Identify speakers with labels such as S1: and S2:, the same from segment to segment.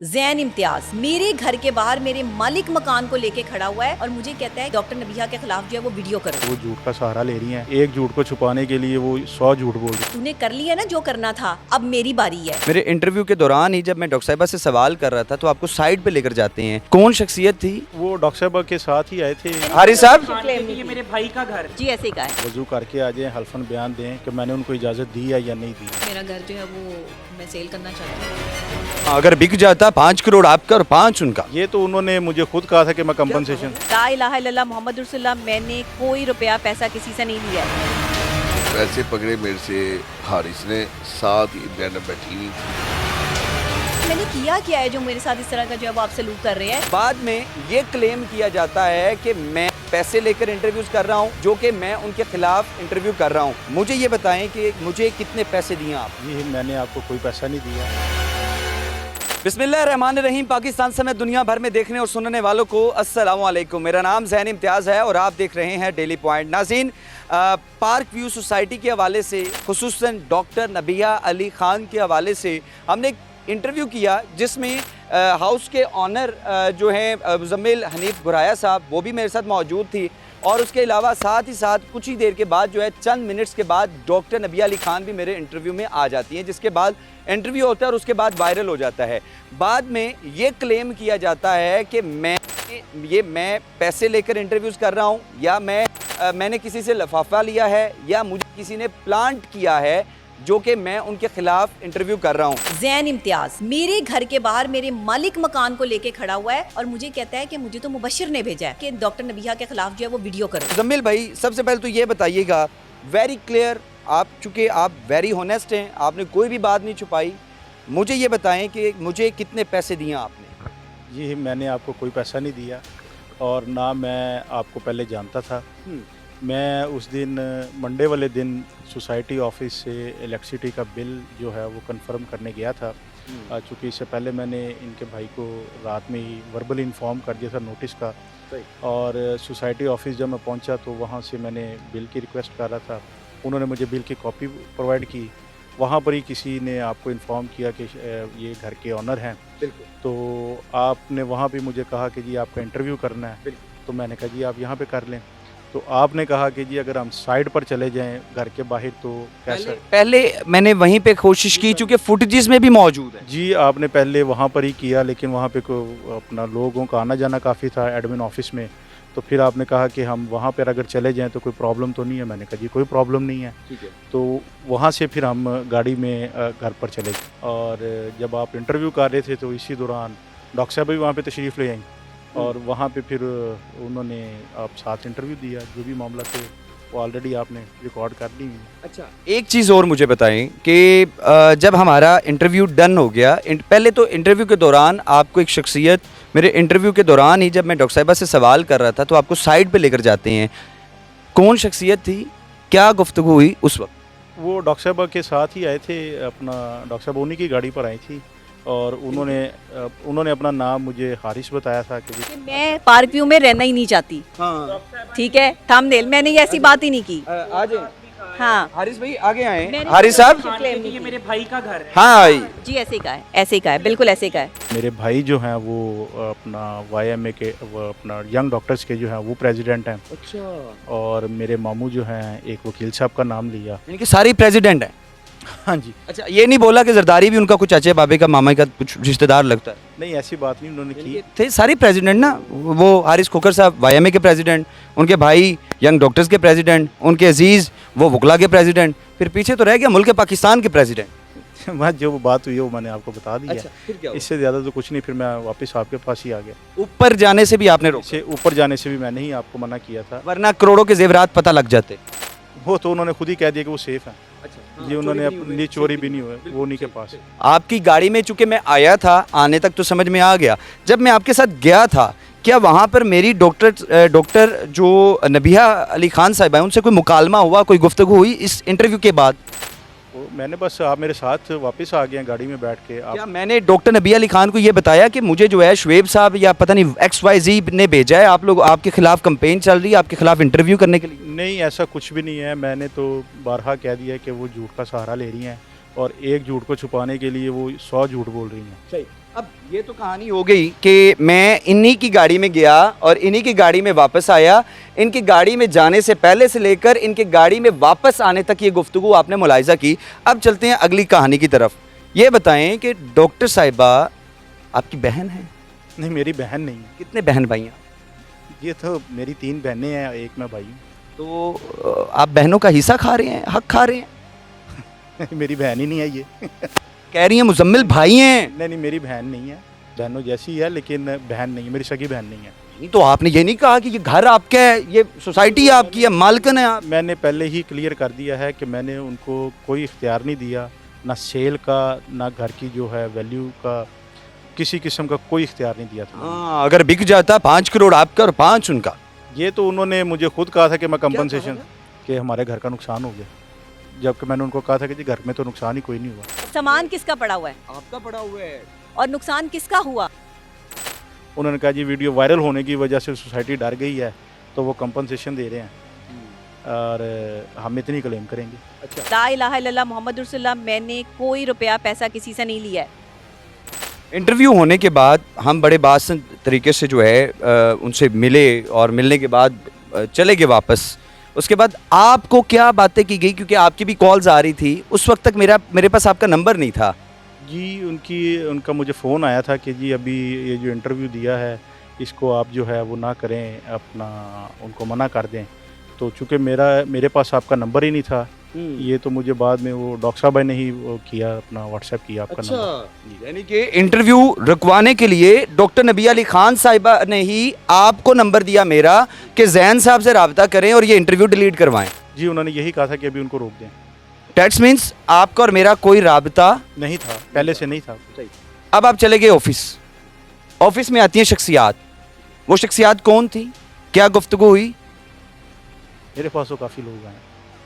S1: ज़ैन इम्तियाज मेरे घर के बाहर मेरे मालिक मकान को लेके खड़ा हुआ है और मुझे कहता है डॉक्टर नबिहा के खिलाफ जो है वो वीडियो करो।
S2: वो झूठ का सहारा ले रही हैं। एक झूठ को छुपाने के लिए वो 100 झूठ बोल रही
S1: तूने कर लिया ना जो करना था, अब मेरी बारी है।
S3: मेरे इंटरव्यू के दौरान ही जब मैं डॉक्टर साहिबा से सवाल कर रहा था तो आपको साइड पे लेकर जाते हैं। कौन शख्सियत थी?
S2: वो डॉक्टर साहब के साथ ही आए थे।
S3: हारिस साहब,
S4: ये मेरे भाई का घर।
S1: जी ऐसे ही कहा है।
S2: वजू करके आ जाए, हल्फन बयान दें कि मैंने उनको इजाज़त दी है या नहीं दी।
S1: मेरा घर जो है वो मैं सेल करना चाहती हूँ।
S3: अगर बिक जाता 5 करोड़ आपका और 5 उनका।
S2: ये तो उन्होंने मुझे खुद कहा था कि मैं कंपनसेशन।
S1: ला इलाहा इल्लल्लाह मोहम्मद रसूलुल्लाह, मैंने कोई रुपया पैसा किसी से नहीं लिया है।
S5: पैसे पकड़े मेरे से हारिस ने, साथ ही मैडम बैठी हुई थी।
S1: मैंने किया क्या है जो मेरे साथ इस तरह का जो है वो आप सलूक कर रहे हैं।
S3: बाद में ये क्लेम किया जाता है कि मैं पैसे लेकर इंटरव्यूज कर रहा हूँ, जो कि मैं उनके खिलाफ इंटरव्यू कर रहा हूँ। मुझे ये बताएं कि मुझे कितने पैसे दिए आप?
S2: जी मैंने आपको कोई पैसा नहीं दिया।
S3: बिस्मिल्लाहिर्रहमानिर्रहीम। पाकिस्तान समेत दुनिया भर में देखने और सुनने वालों को अस्सलाम वालेकुम। मेरा नाम ज़ैन इम्तियाज़ है और आप देख रहे हैं डेली पॉइंट। नाज़रीन, पार्क व्यू सोसाइटी के हवाले से, खुसूसन डॉक्टर नबिहा अली ख़ान के हवाले से हमने एक इंटरव्यू किया जिसमें हाउस के ऑनर जो हैं मुज़म्मिल हनीफ गुराया साहब, वो भी मेरे साथ मौजूद थी। और उसके अलावा साथ ही साथ कुछ ही देर के बाद जो है, चंद मिनट्स के बाद डॉक्टर नबिहा अली ख़ान भी मेरे इंटरव्यू में आ जाती हैं, जिसके बाद इंटरव्यू होता है और उसके बाद वायरल हो जाता है। बाद में ये क्लेम किया जाता है कि मैं पैसे लेकर इंटरव्यूज़ कर रहा हूँ, या मैंने किसी से लफाफा लिया है, या मुझे किसी ने प्लांट किया है जो कि मैं उनके खिलाफ इंटरव्यू कर रहा हूँ।
S1: ज़ैन इम्तियाज मेरे घर के बाहर मेरे मालिक मकान को लेके खड़ा हुआ है और मुझे कहता है कि मुझे तो मुबशिर ने भेजा है कि डॉक्टर नबिहा के खिलाफ जो है वो वीडियो करो।
S3: मुज़म्मिल भाई, सबसे पहले तो ये बताइएगा, वेरी क्लियर, आप चूँकि आप वेरी होनेस्ट हैं, आपने कोई भी बात नहीं छुपाई, मुझे ये बताएं कि मुझे कितने पैसे दिए आपने?
S2: जी मैंने आपको कोई पैसा नहीं दिया और ना मैं आपको पहले जानता था। मैं उस दिन मंडे वाले दिन सोसाइटी ऑफिस से इलेक्ट्रिसिटी का बिल जो है वो कंफर्म करने गया था। चूँकि इससे पहले मैंने इनके भाई को रात में ही वर्बल इन्फॉर्म कर दिया था नोटिस का। और सोसाइटी ऑफिस जब मैं पहुंचा तो वहां से मैंने बिल की रिक्वेस्ट कर रहा था। उन्होंने मुझे बिल की कॉपी प्रोवाइड की। वहाँ पर ही किसी ने आपको इन्फॉर्म किया कि ये घर के ऑनर हैं। तो आपने वहाँ भी मुझे कहा कि जी आपका इंटरव्यू करना है। तो मैंने कहा जी आप यहाँ पे कर लें। तो आपने कहा कि जी अगर हम साइड पर चले जाएं घर के बाहर तो कैसा?
S3: पहले मैंने वहीं पे कोशिश की, चूँकि फुटेजेस में भी मौजूद है।
S2: जी आपने पहले वहाँ पर ही किया, लेकिन वहाँ पे अपना लोगों का आना जाना काफ़ी था एडमिन ऑफिस में। तो फिर आपने कहा कि हम वहाँ पर अगर चले जाएं तो कोई प्रॉब्लम तो नहीं है। मैंने कहा जी कोई प्रॉब्लम नहीं है। तो वहाँ से फिर हम गाड़ी में घर पर चले गए। और जब आप इंटरव्यू कर रहे थे तो इसी दौरान डॉक्टर साहब भी वहाँ पे तशरीफ़ ले आई और वहाँ पे फिर उन्होंने आप साथ इंटरव्यू दिया। जो भी मामला थे वो ऑलरेडी आपने रिकॉर्ड कर ली।
S3: अच्छा, एक चीज़ और मुझे बताएं कि जब हमारा इंटरव्यू डन हो गया, पहले तो इंटरव्यू के दौरान आपको एक शख्सियत, मेरे इंटरव्यू के दौरान ही जब मैं डॉक्टर साहिबा से सवाल कर रहा था तो आपको साइड पे लेकर जाते हैं। कौन शख्सियत थी, क्या गुफ्तगू हुई उस वक्त?
S2: वो डॉक्टर साहब के साथ ही आए थे। अपना डॉक्टर साहब उन्हीं की गाड़ी पर आई थी और उन्होंने अपना नाम मुझे हारिस बताया था कि
S1: मैं पार्क व्यू में रहना ही नहीं चाहती।
S3: हाँ,
S1: ठीक है, थंबनेल मैंने ये ऐसी बात ही नहीं की।
S3: आ जाए।
S1: हाँ
S3: हारिस भाई आगे आए।
S1: मैंने
S3: हारिस साहब,
S4: ये मेरे भाई का घर है।
S3: हाँ
S1: जी ऐसे ही कहा है, ऐसे ही कहा है, बिल्कुल ऐसे ही कहा है।
S2: मेरे भाई जो हैं वो अपना YMA के, वो अपना यंग डॉक्टर्स के जो हैं वो प्रेसिडेंट हैं।
S3: अच्छा,
S2: और मेरे मामू जो हैं एक वकील साहब का नाम लिया।
S3: यानी कि सारी प्रेसिडेंट है।
S2: हाँ जी।
S3: अच्छा, ये नहीं बोला कि जरदारी भी उनका कुछ चाचे बाबे का, मामा का कुछ रिश्तेदार लगता है?
S2: नहीं ऐसी बात नहीं उन्होंने की।
S3: थे सारी प्रेसिडेंट ना। वो हारिस खोकर साहब YMA के प्रेसिडेंट, उनके भाई यंग डॉक्टर्स के प्रेसिडेंट, उनके अजीज़ वो वकला के प्रेसिडेंट, फिर पीछे तो रह गया मुल्क पाकिस्तान के प्रेसिडेंट।
S2: मैं जो बात हुई है वो मैंने आपको बता दिया।
S3: अच्छा, फिर क्या हुआ?
S2: इससे ज़्यादा तो कुछ नहीं। फिर मैं वापस आपके पास ही आ गया।
S3: ऊपर जाने से भी आपने रोका?
S2: इससे ऊपर जाने से भी मैंने ही आपको मना किया था।
S3: वरना करोड़ों के जेवरात पता लग जाते।
S2: वो तो उन्होंने खुद ही कह दिया कि वो सेफ़ है। जी उन्होंने अपनी चोरी भी नहीं हुए, वो उन्हीं के पास।
S3: आपकी गाड़ी में चूंकि मैं आया था, आने तक तो समझ में आ गया। जब मैं आपके साथ गया था, क्या वहाँ पर मेरी डॉक्टर जो नबिहा अली ख़ान साहिबा है उनसे कोई मुकालमा हुआ, कोई गुफ्तगू हुई इस इंटरव्यू के बाद?
S2: मैंने बस आप मेरे साथ वापस आ गए गाड़ी में बैठ के।
S3: क्या मैंने डॉक्टर नबिहा अली ख़ान को ये बताया कि मुझे जो है शुएब साहब या पता नहीं XYZ ने भेजा है, आप लोग आपके खिलाफ कंपेन चल रही है, आपके खिलाफ इंटरव्यू करने के लिए?
S2: नहीं ऐसा कुछ भी नहीं है। मैंने तो बारहा कह दिया कि वो झूठ का सहारा ले रही हैं और एक झूठ को छुपाने के लिए वो 100 झूठ बोल रही हैं।
S3: अब ये तो कहानी हो गई कि मैं इन्हीं की गाड़ी में गया और इन्हीं की गाड़ी में वापस आया। इनकी गाड़ी में जाने से पहले से लेकर इनकी गाड़ी में वापस आने तक ये गुफ्तगू आपने मुलाहिजा की। अब चलते हैं अगली कहानी की तरफ। ये बताएं कि डॉक्टर साहिबा आपकी बहन है?
S2: नहीं, मेरी बहन नहीं है।
S3: कितने बहन भाई हैं?
S2: ये तो मेरी 3 बहनें हैं, एक मैं भाई हूँ।
S3: तो आप बहनों का हिस्सा खा रहे हैं, हक खा रहे हैं?
S2: मेरी बहन ही नहीं है ये।
S3: कह रही हैं मुजम्मिल भाई हैं।
S2: नहीं, मेरी बहन नहीं है, बहनों जैसी है लेकिन बहन नहीं है, मेरी सगी बहन नहीं है।
S3: नहीं तो आपने ये नहीं कहा कि ये घर आपका है, ये सोसाइटी आपकी है, मालकन है आप?
S2: मैंने पहले ही क्लियर कर दिया है कि मैंने उनको कोई इख्तियार नहीं दिया, ना सेल का ना घर की जो है वैल्यू का, किसी किस्म का कोई इख्तियार नहीं दिया था।
S3: हाँ, अगर बिक जाता 5 करोड़ आपका और 5 उनका।
S2: ये तो उन्होंने मुझे खुद कहा था कि मैं
S3: कहा
S2: कंपनसेशन,
S3: था?
S2: कि हमारे घर का नुकसान हो गया, जबकि मैंने उनको कहा था कि जी घर में तो नुकसान ही कोई नहीं हुआ।
S1: सामान किसका पड़ा हुआ है
S3: आपका पड़ा हुआ है।
S1: और नुकसान किसका हुआ?
S2: उन्होंने कहा जी वीडियो वायरल होने की वजह से सोसाइटी डर गई है तो वो कंपनसेशन दे रहे हैं और हम इतनी क्लेम करेंगे।
S1: ला इलाहा इल्लल्लाह मोहम्मद रसूलुल्लाह, मैंने कोई रुपया पैसा किसी से नहीं लिया है।
S3: इंटरव्यू होने के बाद हम बड़े बासन तरीके से जो है उनसे मिले और मिलने के बाद चले गए वापस। उसके बाद आपको क्या बातें की गई, क्योंकि आपकी भी कॉल्स आ रही थी उस वक्त तक मेरे पास आपका नंबर नहीं था?
S2: जी उनका मुझे फ़ोन आया था कि जी अभी ये जो इंटरव्यू दिया है इसको आप जो है वो ना करें, अपना उनको मना कर दें। तो चूँकि मेरे पास आपका नंबर ही नहीं था, ये तो मुझे बाद में वो डॉक्टर साहब ने ही वो किया, अपना व्हाट्सएप किया आपका नंबर।
S3: यानी कि इंटरव्यू रुकवाने के लिए डॉक्टर नबी अली खान साहिबा ने ही आपको नंबर दिया मेरा कि जैन साहब से रब्ता करें और ये इंटरव्यू डिलीट करवाएं।
S2: जी उन्होंने यही कहा था कि अभी उनको रोक दें।
S3: दैट्स मीन्स आपका और मेरा कोई राबता
S2: नहीं था, पहले से नहीं था।
S3: अब आप चले गए ऑफिस में आती हैं शख्सियात। वो शख्सियात कौन थी, क्या गुफ्तगू हुई?
S2: मेरे पास तो काफ़ी लोग आए,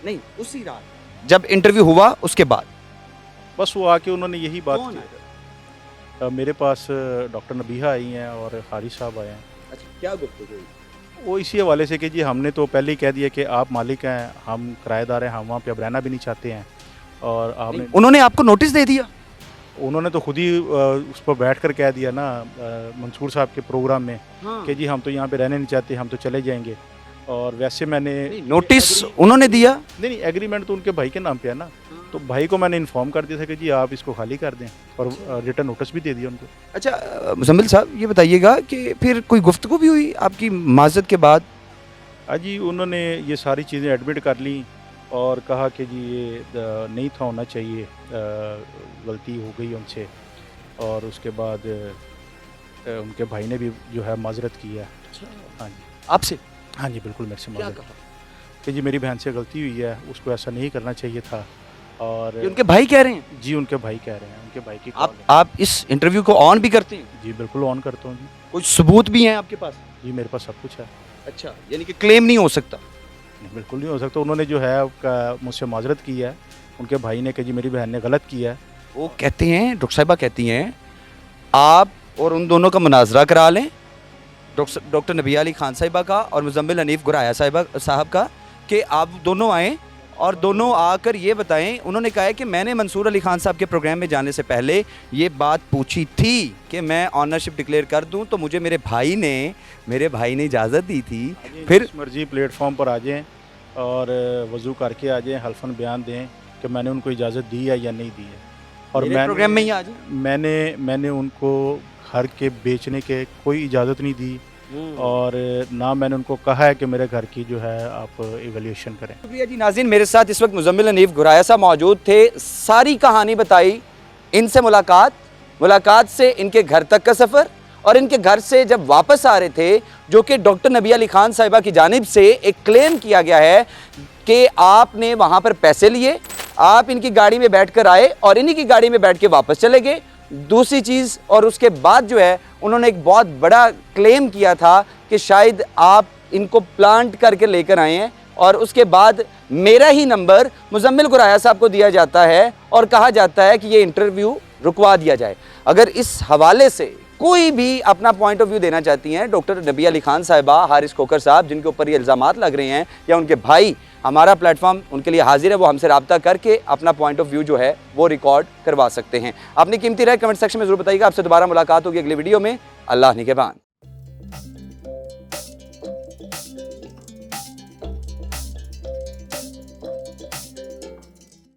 S3: नहीं, उसी रात जब इंटरव्यू हुआ उसके बाद
S2: बस वो आके उन्होंने यही बात
S3: कौन
S2: की। मेरे पास डॉक्टर नबीहा आई हैं और हारिस साहब आए हैं।
S3: अच्छा, क्या गुफ्तगू हुई?
S2: वो इसी हवाले से कि जी हमने तो पहले ही कह दिया कि आप मालिक हैं, हम किराएदार हैं, हम वहाँ पे अब रहना भी नहीं चाहते हैं। और आपने
S3: उन्होंने आपको नोटिस दे दिया?
S2: उन्होंने तो खुद ही उस पर बैठ कर कह दिया ना मंसूर साहब के प्रोग्राम में कि जी हम तो यहाँ पे रहने नहीं चाहते, हम तो चले जाएंगे। और वैसे मैंने
S3: नोटिस उन्होंने दिया?
S2: नहीं, एग्रीमेंट तो उनके भाई के नाम पे है ना, तो भाई को मैंने इन्फॉर्म कर दिया था कि जी आप इसको खाली कर दें और रिटर्न नोटिस भी दे दिया उनको।
S3: अच्छा मुजम्मिल साहब, ये बताइएगा कि फिर कोई गुफ्तगू भी हुई आपकी माजरत के बाद?
S2: जी उन्होंने ये सारी चीज़ें एडमिट कर ली और कहा कि जी ये नहीं था होना चाहिए, गलती हो गई उनसे। और उसके बाद उनके भाई ने भी जो है माजरत की है। हाँ जी।
S3: आपसे?
S2: हाँ जी बिल्कुल, मेरे से माजरत कि जी मेरी बहन से गलती हुई है, उसको ऐसा नहीं करना चाहिए था। और
S3: ये उनके भाई कह रहे हैं?
S2: जी उनके भाई कह रहे हैं, उनके भाई की
S3: आप
S2: कॉल है।
S3: आप इस इंटरव्यू को ऑन भी करते हैं?
S2: जी बिल्कुल ऑन करता हूँ जी।
S3: कुछ सबूत भी हैं आपके पास?
S2: जी मेरे पास सब कुछ है।
S3: अच्छा, यानी कि क्लेम नहीं हो सकता?
S2: नहीं, बिल्कुल नहीं हो सकता। उन्होंने जो है मुझसे माजरत की है, उनके भाई ने कि जी मेरी बहन ने गलत किया है।
S3: वो कहते हैं, डॉक्टर साहिबा कहती हैं आप और उन दोनों का मुनाजरा करा लें, डॉक्टर नबी अली खान साहिबा का और मुजम्मिल हनीफ गुराया साहब का, कि आप दोनों आएँ और दोनों आकर ये बताएं। उन्होंने कहा है कि मैंने मंसूर अली खान साहब के प्रोग्राम में जाने से पहले ये बात पूछी थी कि मैं ऑनरशिप डिक्लेयर कर दूं, तो मुझे मेरे भाई ने इजाज़त दी थी। फिर
S2: जिस मर्जी प्लेटफॉर्म पर आ जाएं और वज़ू करके आ जाएं, हल्फन बयान दें कि मैंने उनको इजाज़त दी है या नहीं दी है। और
S3: मेरे प्रोग्राम में ही आ जाए।
S2: मैंने उनको घर के बेचने के कोई इजाज़त नहीं दी और ना मैंने उनको कहा है कि मेरे घर की जो है आप इवैल्यूएशन करें।
S3: शुक्रिया जी। नाज़रीन, मेरे साथ इस वक्त मुजम्मिल हनीफ गुराया साहब मौजूद थे। सारी कहानी बताई, इनसे मुलाकात से इनके घर तक का सफ़र, और इनके घर से जब वापस आ रहे थे, जो कि डॉक्टर नबी अली खान साहिबा की जानिब से एक क्लेम किया गया है कि आपने वहाँ पर पैसे लिए, आप इनकी गाड़ी में बैठ कर आए और इन्हीं की गाड़ी में बैठ के वापस चले गए। दूसरी चीज़, और उसके बाद जो है उन्होंने एक बहुत बड़ा क्लेम किया था कि शायद आप इनको प्लांट करके लेकर आए हैं, और उसके बाद मेरा ही नंबर मुजम्मिल गुराया साहब को दिया जाता है और कहा जाता है कि ये इंटरव्यू रुकवा दिया जाए। अगर इस हवाले से कोई भी अपना पॉइंट ऑफ व्यू देना चाहती हैं डॉक्टर नबी अली खान साहिबा, हारिस खोकर साहब जिनके ऊपर ये इल्ज़ामात लग रहे हैं, या उनके भाई हमारा प्लेटफॉर्म उनके लिए हाजिर है, वो हमसे रब्ता करके अपना पॉइंट ऑफ व्यू जो है वो रिकॉर्ड करवा सकते हैं। अपनी कीमती राय कमेंट सेक्शन में जरूर बताइएगा। आपसे दोबारा मुलाकात होगी अगली वीडियो में। अल्लाह निगहबान।